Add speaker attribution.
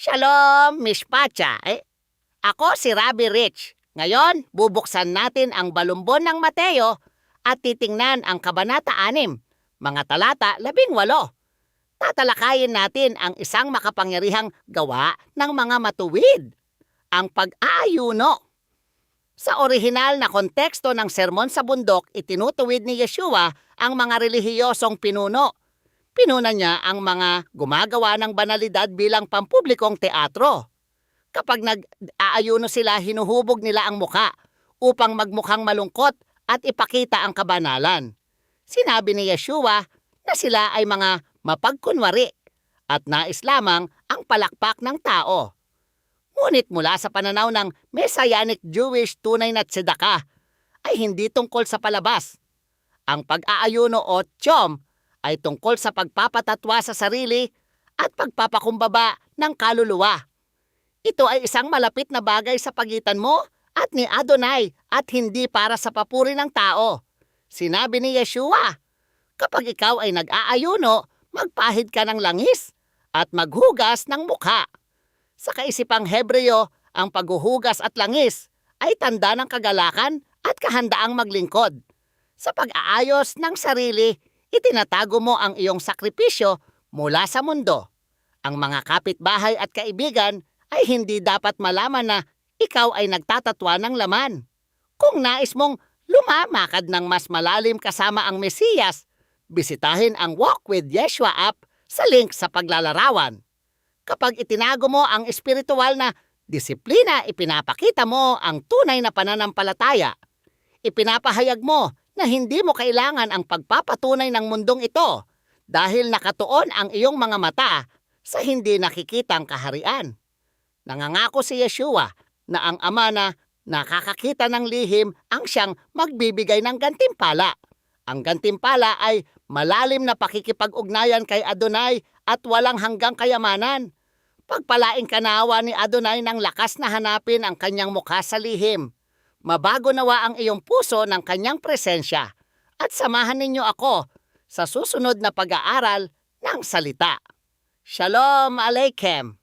Speaker 1: Shalom, Miss Pacha. Ako si Rabbi Rich. Ngayon, bubuksan natin ang balumbon ng Mateo at titingnan ang Kabanata 6, mga talata 18. Tatalakayin natin ang isang makapangyarihang gawa ng mga matuwid, ang pag-aayuno. Sa orihinal na konteksto ng Sermon sa Bundok, itinutuwid ni Yeshua ang mga relihiyosong pinuno. Pinuna niya ang mga gumagawa ng banalidad bilang pampublikong teatro. Kapag nag-aayuno sila, hinuhubog nila ang muka upang magmukhang malungkot at ipakita ang kabanalan. Sinabi ni Yeshua na sila ay mga mapagkunwari at nais lamang ang palakpak ng tao. Ngunit mula sa pananaw ng Messianic Jewish tunay na tzedakah ay hindi tungkol sa palabas. Ang pag-aayuno o tiyom ay tungkol sa pagpapatatwa sa sarili at pagpapakumbaba ng kaluluwa. Ito ay isang malapit na bagay sa pagitan mo at ni Adonai at hindi para sa papuri ng tao. Sinabi ni Yeshua, kapag ikaw ay nag-aayuno, magpahid ka ng langis at maghugas ng mukha. Sa kaisipang Hebreo, ang paghuhugas at langis ay tanda ng kagalakan at kahandaang maglingkod. Sa pag-aayos ng sarili, itinatago mo ang iyong sakripisyo mula sa mundo. Ang mga kapitbahay at kaibigan ay hindi dapat malaman na ikaw ay nagtatatwa ng laman. Kung nais mong lumamakad ng mas malalim kasama ang Mesiyas, bisitahin ang Walk with Yeshua app sa link sa paglalarawan. Kapag itinago mo ang espiritual na disiplina, ipinapakita mo ang tunay na pananampalataya. Ipinapahayag mo na hindi mo kailangan ang pagpapatunay ng mundong ito dahil nakatuon ang iyong mga mata sa hindi nakikitang kaharian. Nangangako si Yeshua na ang Ama na nakakakita ng lihim ang siyang magbibigay ng gantimpala. Ang gantimpala ay malalim na pakikipag-ugnayan kay Adonai at walang hanggang kayamanan. Pagpalain ka nawa ni Adonai ng lakas na hanapin ang kanyang mukha sa lihim. Mabago nawa ang iyong puso ng kanyang presensya at samahan ninyo ako sa susunod na pag-aaral ng salita. Shalom Aleichem!